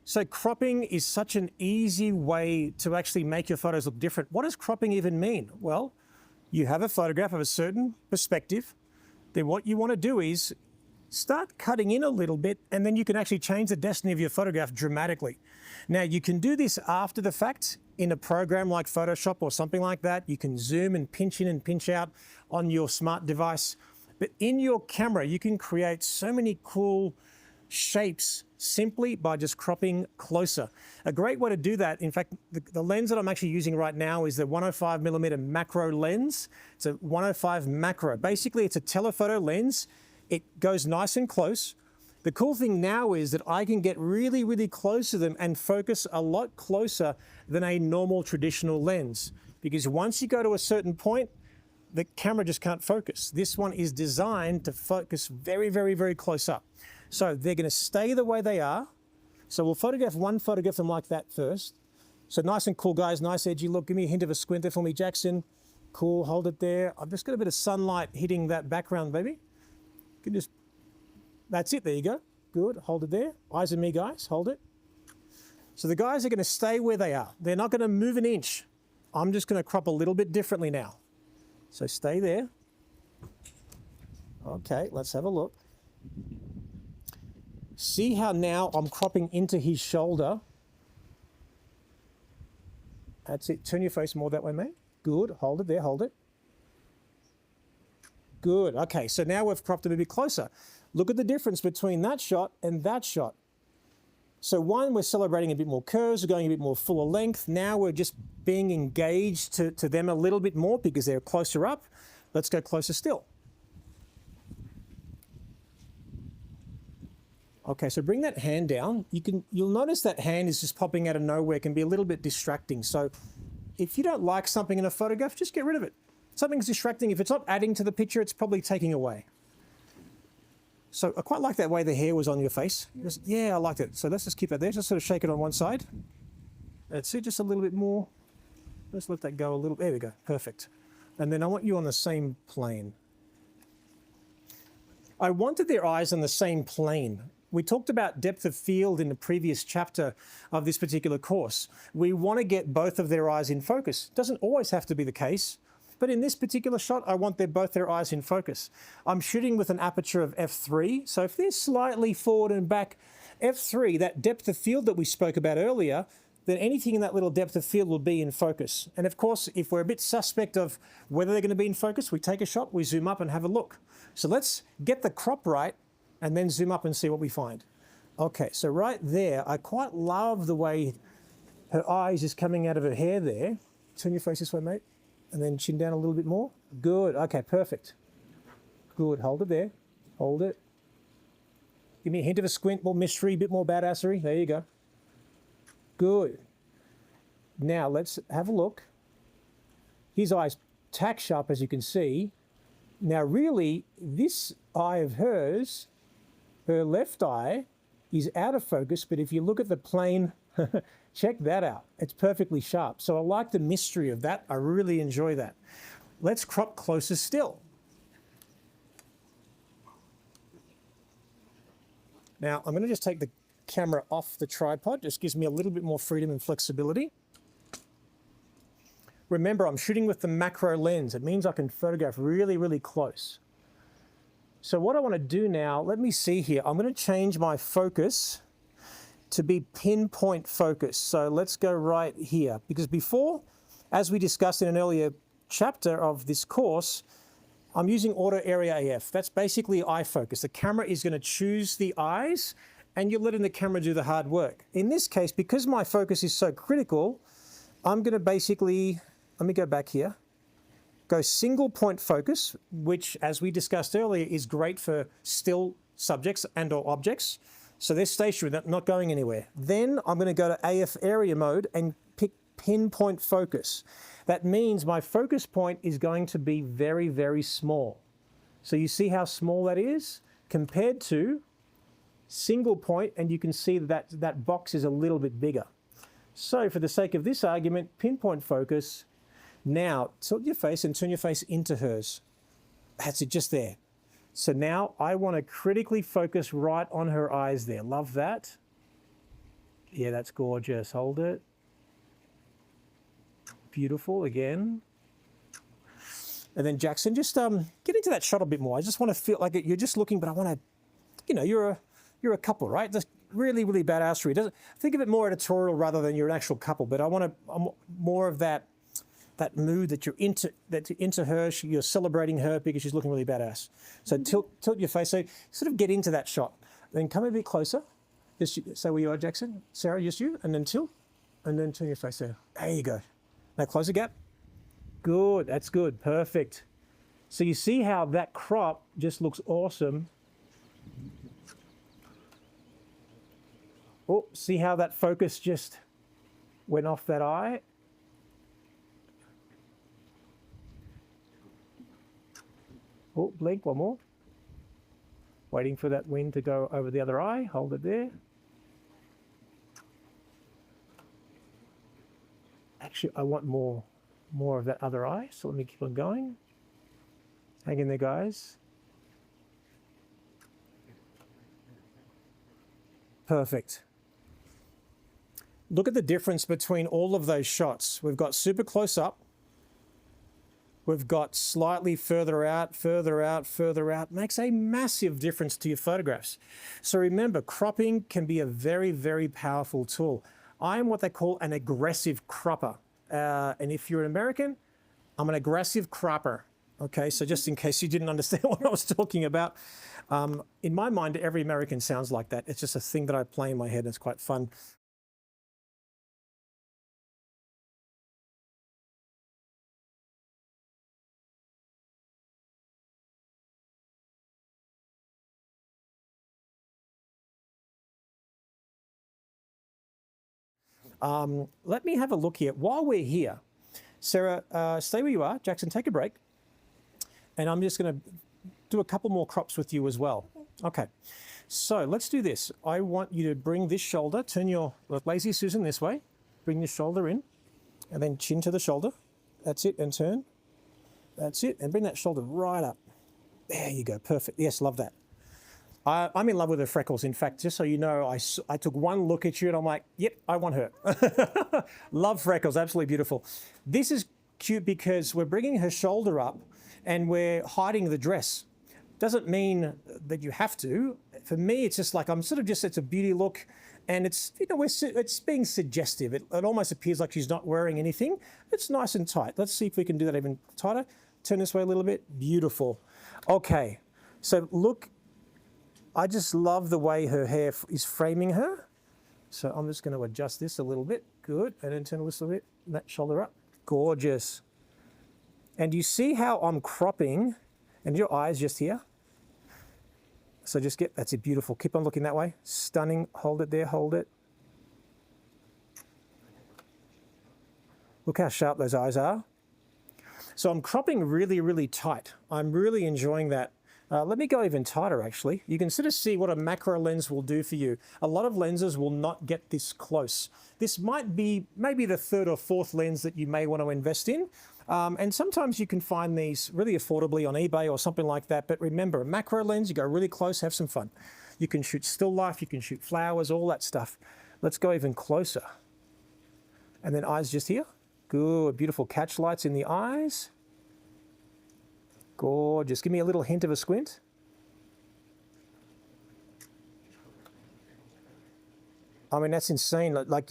So cropping is such an easy way to actually make your photos look different. What does cropping even mean? Well, you have a photograph of a certain perspective. Then what you want to do is start cutting in a little bit, and then you can actually change the destiny of your photograph dramatically. Now, you can do this after the fact in a program like Photoshop or something like that. You can zoom and pinch in and pinch out on your smart device. But in your camera, you can create so many cool shapes simply by just cropping closer. A great way to do that, in fact, the lens that I'm actually using right now is the 105mm macro lens. It's a 105 macro. Basically, it's a telephoto lens. It goes nice and close. The cool thing now is that I can get really, really close to them and focus a lot closer than a normal traditional lens. Because once you go to a certain point, the camera just can't focus. This one is designed to focus very, very, very close up. So they're going to stay the way they are. So we'll photograph them like that first. So nice and cool, guys, nice edgy look. Give me a hint of a squint there for me, Jackson. Cool, hold it there. I've just got a bit of sunlight hitting that background, baby. You can just, that's it, there you go. Good, hold it there. Eyes on me, guys, hold it. So the guys are going to stay where they are. They're not going to move an inch. I'm just going to crop a little bit differently now. So stay there. Okay, let's have a look. See how now I'm cropping into his shoulder. That's it. Turn your face more that way, mate. Good. Hold it there. Hold it. Good. Okay, so now we've cropped him a bit closer. Look at the difference between that shot and that shot. So one, we're celebrating a bit more curves, we're going a bit more fuller length. Now we're just being engaged to them a little bit more because they're closer up. Let's go closer still. Okay, so bring that hand down. You'll notice that hand is just popping out of nowhere. It can be a little bit distracting. So if you don't like something in a photograph, just get rid of it. Something's distracting. If it's not adding to the picture, it's probably taking away. So I quite like that way the hair was on your face. Yeah, I liked it. So let's just keep that there. Just sort of shake it on one side. That's it, just a little bit more. Let's let that go a little. There we go, perfect. And then I want you on the same plane. I wanted their eyes on the same plane. We talked about depth of field in the previous chapter of this particular course. We want to get both of their eyes in focus. Doesn't always have to be the case, but in this particular shot, I want both their eyes in focus. I'm shooting with an aperture of f3, so if they're slightly forward and back, f3, that depth of field that we spoke about earlier, then anything in that little depth of field will be in focus. And of course, if we're a bit suspect of whether they're going to be in focus, we take a shot, we zoom up and have a look. So let's get the crop right and then zoom up and see what we find. Okay, so right there, I quite love the way her eyes is coming out of her hair there. Turn your face this way, mate. And then chin down a little bit more. Good, okay, perfect. Good, hold it there, hold it. Give me a hint of a squint, more mystery, a bit more badassery. There you go. Good. Now let's have a look. His eye's tack sharp, as you can see. Now really, this eye of hers, her left eye, is out of focus, but if you look at the plane, check that out. It's perfectly sharp. So I like the mystery of that. I really enjoy that. Let's crop closer still. Now I'm going to just take the camera off the tripod. Just gives me a little bit more freedom and flexibility. Remember, I'm shooting with the macro lens. It means I can photograph really, really close. So what I want to do now, let me see here. I'm going to change my focus to be pinpoint focus. So let's go right here. Because before, as we discussed in an earlier chapter of this course, I'm using auto area AF. That's basically eye focus. The camera is going to choose the eyes and you're letting the camera do the hard work. In this case, because my focus is so critical, I'm going to basically, let me go back here, go single point focus, which as we discussed earlier is great for still subjects and or objects. So they're stationary, they're not going anywhere. Then I'm going to go to AF area mode and pick pinpoint focus. That means my focus point is going to be very, very small. So you see how small that is compared to single point, and you can see that that box is a little bit bigger. So for the sake of this argument, pinpoint focus. Now tilt your face and turn your face into hers. That's it, just there. So now I want to critically focus right on her eyes there. Love that. Yeah, that's gorgeous. Hold it. Beautiful again. And then Jackson, just get into that shot a bit more. I just want to feel like you're just looking, but I want to, you know, you're a couple, right? Just really, really badassery. Think of it more editorial rather than you're an actual couple. But I want more of that mood that you're into her. You're celebrating her because she's looking really badass. So tilt your face. So sort of get into that shot. Then come a bit closer. Just say where you are, Jackson. Sarah, just you, and then tilt, and then turn your face there. There you go. Now close the gap. Good, that's good, perfect. So you see how that crop just looks awesome. Oh, see how that focus just went off that eye? Oh, blink, one more. Waiting for that wind to go over the other eye, hold it there. Actually, I want more of that other eye, so let me keep on going. Hang in there, guys. Perfect. Look at the difference between all of those shots. We've got super close up. We've got slightly further out, further out, further out. Makes a massive difference to your photographs. So remember, cropping can be a very, very powerful tool. I am what they call an aggressive cropper. And if you're an American, I'm an aggressive cropper. Okay, so just in case you didn't understand what I was talking about, in my mind, every American sounds like that. It's just a thing that I play in my head. It's quite fun. Let me have a look here. While we're here, Sarah, stay where you are. Jackson, take a break. And I'm just going to do a couple more crops with you as well. Okay, so let's do this. I want you to bring this shoulder, turn your lazy Susan this way, bring the shoulder in, and then chin to the shoulder. That's it, and turn. That's it, and bring that shoulder right up. There you go, perfect. Yes, love that. I'm in love with her freckles. In fact, just so you know, I took one look at you and I'm like, yep, I want her. Love freckles, absolutely beautiful. This is cute because we're bringing her shoulder up and we're hiding the dress. Doesn't mean that you have to. For me, it's just like, it's a beauty look and it's, you know, it's being suggestive. It almost appears like she's not wearing anything. It's nice and tight. Let's see if we can do that even tighter. Turn this way a little bit. Beautiful. Okay, so look, I just love the way her hair is framing her. So I'm just going to adjust this a little bit. Good. And then turn this a little bit. That shoulder up. Gorgeous. And you see how I'm cropping and your eyes just here. So just that's it, beautiful. Keep on looking that way. Stunning. Hold it there, hold it. Look how sharp those eyes are. So I'm cropping really, really tight. I'm really enjoying that. Let me go even tighter, actually. You can sort of see what a macro lens will do for you. A lot of lenses will not get this close. This might be maybe the third or fourth lens that you may want to invest in. And sometimes you can find these really affordably on eBay or something like that. But remember, a macro lens, you go really close, have some fun. You can shoot still life, you can shoot flowers, all that stuff. Let's go even closer. And then eyes just here. Good, beautiful catch lights in the eyes. Gorgeous. Give me a little hint of a squint. I mean, that's insane. Like,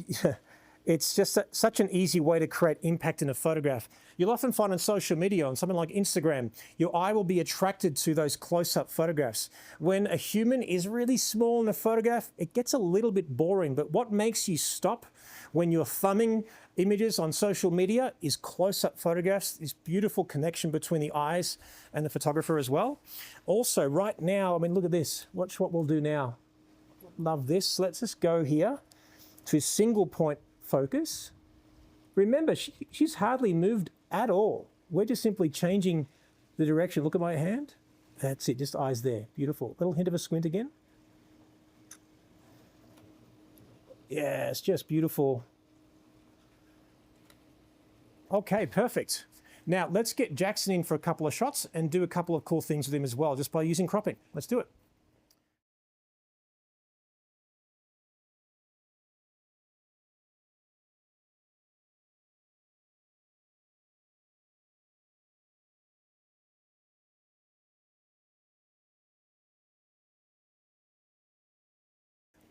it's just such an easy way to create impact in a photograph. You'll often find on social media, on something like Instagram, your eye will be attracted to those close-up photographs. When a human is really small in a photograph, it gets a little bit boring. But what makes you stop when you're thumbing images on social media is close-up photographs, this beautiful connection between the eyes and the photographer as well. Also, right now, I mean, look at this. Watch what we'll do now. Love this. Let's just go here to single point focus. Remember, she's hardly moved at all. We're just simply changing the direction. Look at my hand. That's it, just eyes there. Beautiful. Little hint of a squint again. Yeah, it's just beautiful. Okay, perfect. Now let's get Jackson in for a couple of shots and do a couple of cool things with him as well, just by using cropping. Let's do it.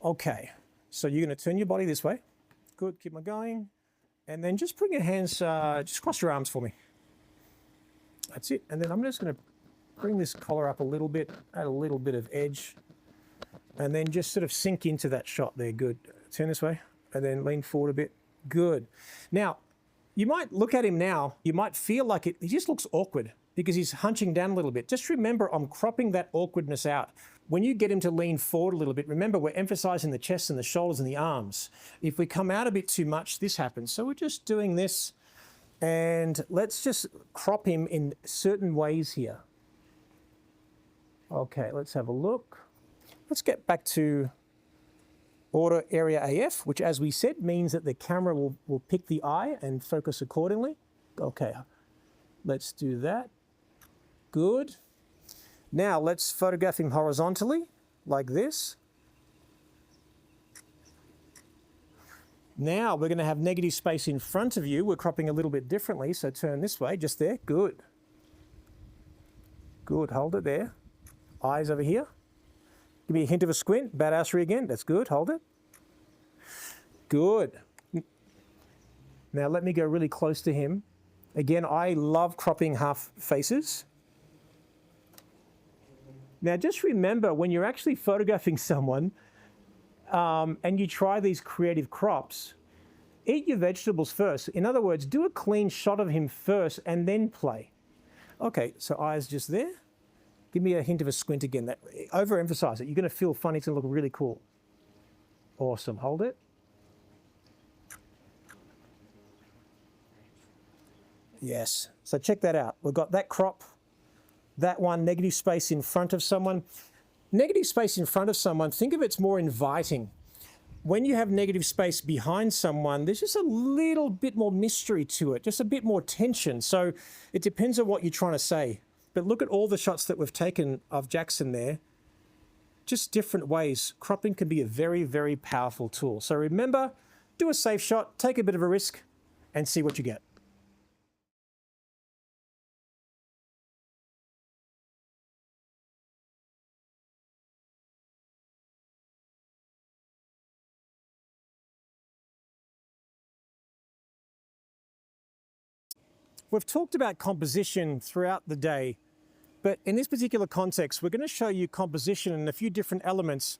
Okay, so you're going to turn your body this way. Good, keep on going. And then just bring your hands, just cross your arms for me. That's it. And then I'm just going to bring this collar up a little bit, add a little bit of edge, and then just sort of sink into that shot there. Good. Turn this way, and then lean forward a bit. Good. Now, you might look at him now, you might feel like he just looks awkward because he's hunching down a little bit. Just remember, I'm cropping that awkwardness out. When you get him to lean forward a little bit, remember we're emphasizing the chest and the shoulders and the arms. If we come out a bit too much, this happens. So we're just doing this, and let's just crop him in certain ways here. Okay, let's have a look. Let's get back to order area AF, which, as we said, means that the camera will pick the eye and focus accordingly. Okay, let's do that. Good. Now let's photograph him horizontally, like this. Now we're going to have negative space in front of you. We're cropping a little bit differently, so turn this way, just there. Good. Good, hold it there. Eyes over here. Give me a hint of a squint. Badassery again. That's good. Hold it. Good. Now let me go really close to him. Again, I love cropping half faces. Now just remember, when you're actually photographing someone and you try these creative crops, eat your vegetables first. In other words, do a clean shot of him first and then play. Okay, so eyes just there. Give me a hint of a squint again. That overemphasize it. You're going to feel funny. It's going to look really cool. Awesome. Hold it. Yes. So check that out. We've got that crop, that one, negative space in front of someone. Negative space in front of someone, think of it's more inviting. When you have negative space behind someone, there's just a little bit more mystery to it, just a bit more tension. So it depends on what you're trying to say. But look at all the shots that we've taken of Jackson there. Just different ways. Cropping can be a very, very powerful tool. So remember, do a safe shot, take a bit of a risk, and see what you get. We've talked about composition throughout the day, but in this particular context, we're going to show you composition in a few different elements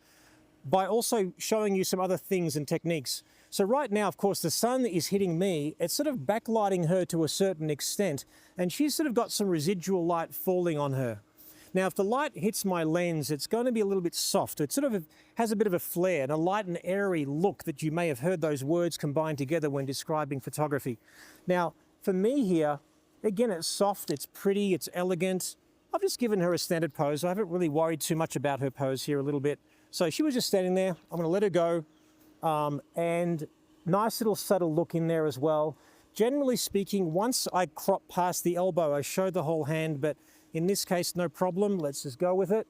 by also showing you some other things and techniques. So right now, of course, the sun is hitting me. It's sort of backlighting her to a certain extent, and she's sort of got some residual light falling on her. Now, if the light hits my lens, it's going to be a little bit soft. It sort of has a bit of a flare and a light and airy look that you may have heard those words combined together when describing photography. Now, for me here, again, it's soft, it's pretty, it's elegant. I've just given her a standard pose. I haven't really worried too much about her pose here a little bit. So she was just standing there. I'm going to let her go. And nice little subtle look in there as well. Generally speaking, once I crop past the elbow, I show the whole hand, but in this case, no problem. Let's just go with it.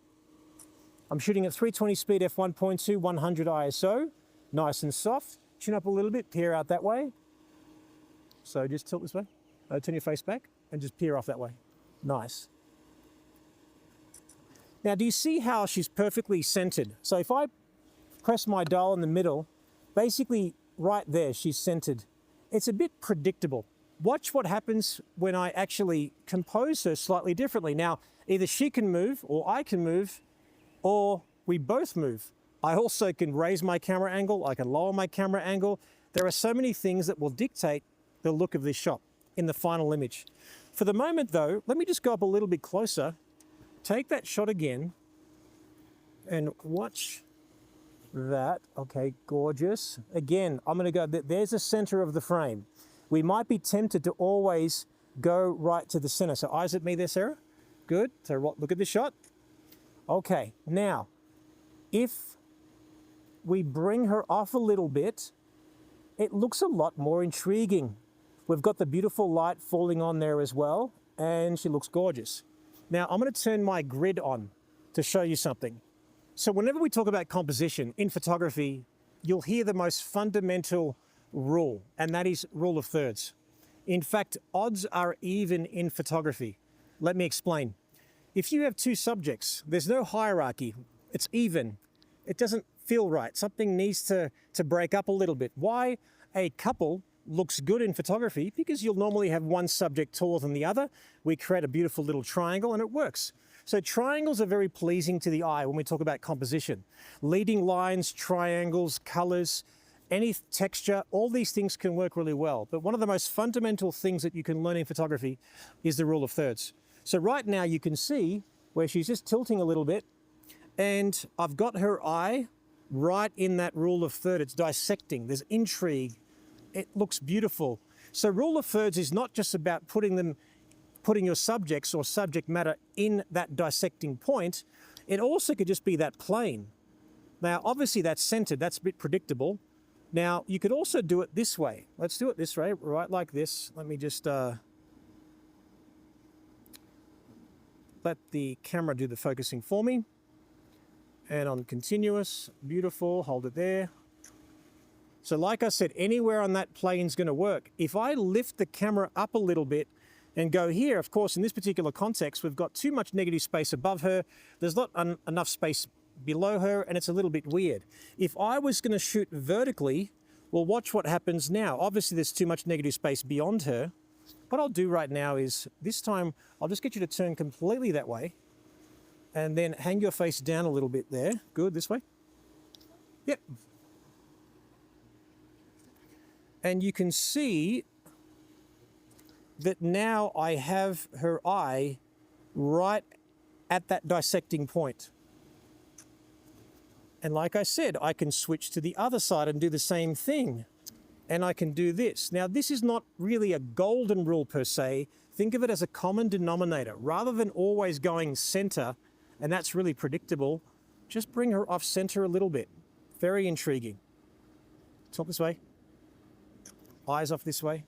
I'm shooting at 320 speed, f1.2, 100 ISO. Nice and soft. Chin up a little bit, peer out that way. So just tilt this way, turn your face back and just peer off that way. Nice. Now, do you see how she's perfectly centered? So if I press my dial in the middle, basically right there, she's centered. It's a bit predictable. Watch what happens when I actually compose her slightly differently. Now, either she can move or I can move, or we both move. I also can raise my camera angle, I can lower my camera angle. There are so many things that will dictate the look of this shot in the final image. For the moment though, let me just go up a little bit closer, take that shot again, and watch that. Okay, gorgeous. Again, I'm gonna go, there's the center of the frame. We might be tempted to always go right to the center. So eyes at me there, Sarah. Good, so look at this shot. Okay, now, if we bring her off a little bit, it looks a lot more intriguing. We've got the beautiful light falling on there as well, and she looks gorgeous. Now, I'm going to turn my grid on to show you something. So whenever we talk about composition in photography, you'll hear the most fundamental rule, and that is rule of thirds. In fact, odds are even in photography. Let me explain. If you have two subjects, there's no hierarchy. It's even. It doesn't feel right. Something needs to break up a little bit. Why a couple looks good in photography? Because you'll normally have one subject taller than the other. We create a beautiful little triangle and it works. So triangles are very pleasing to the eye when we talk about composition. Leading lines, triangles, colors, any texture, all these things can work really well. But one of the most fundamental things that you can learn in photography is the rule of thirds. So right now you can see where she's just tilting a little bit and I've got her eye right in that rule of third. It's dissecting, there's intrigue, it looks beautiful. So rule of thirds is not just about putting your subjects or subject matter in that dissecting point. It also could just be that plane. Now, obviously that's centered, that's a bit predictable. Now, you could also do it this way. Let's do it this way, right like this. Let me just let the camera do the focusing for me. And on continuous, beautiful, hold it there. So like I said, anywhere on that plane is going to work. If I lift the camera up a little bit and go here, of course, in this particular context, we've got too much negative space above her. There's not enough space below her, and it's a little bit weird. If I was going to shoot vertically, well, watch what happens now. Obviously, there's too much negative space beyond her. What I'll do right now is, this time, I'll just get you to turn completely that way, and then hang your face down a little bit there. Good, this way. Yep. And you can see that now I have her eye right at that dissecting point. And like I said, I can switch to the other side and do the same thing. And I can do this. Now, this is not really a golden rule per se. Think of it as a common denominator. Rather than always going center, and that's really predictable, just bring her off center a little bit. Very intriguing. Top this way. Eyes off this way.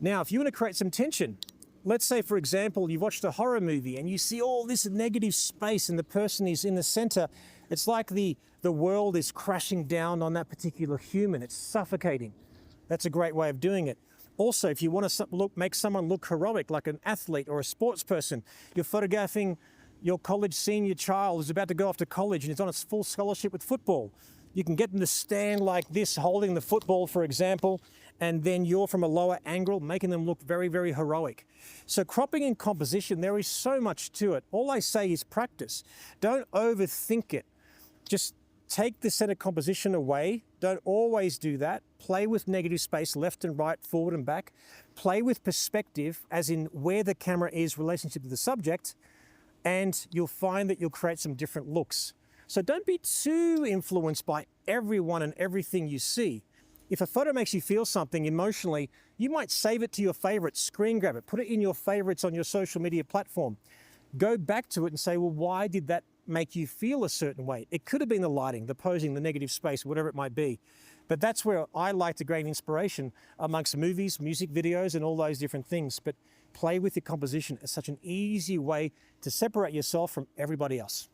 Now, if you want to create some tension, let's say, for example, you've watched a horror movie and you see all this negative space and the person is in the center. It's like the world is crashing down on that particular human. It's suffocating. That's a great way of doing it. Also, if you want to make someone look heroic, like an athlete or a sports person, you're photographing your college senior child who's about to go off to college and is on a full scholarship with football. You can get them to stand like this, holding the football, for example, and then you're from a lower angle, making them look very, very heroic. So cropping and composition, there is so much to it. All I say is practice. Don't overthink it. Just take the center composition away. Don't always do that. Play with negative space, left and right, forward and back. Play with perspective, as in where the camera is relationship to the subject, and you'll find that you'll create some different looks. So don't be too influenced by everyone and everything you see. If a photo makes you feel something emotionally, you might save it to your favorites, screen grab it, put it in your favorites on your social media platform. Go back to it and say, well, why did that make you feel a certain way? It could have been the lighting, the posing, the negative space, whatever it might be. But that's where I like to gain inspiration amongst movies, music videos, and all those different things. But play with your composition as such an easy way to separate yourself from everybody else.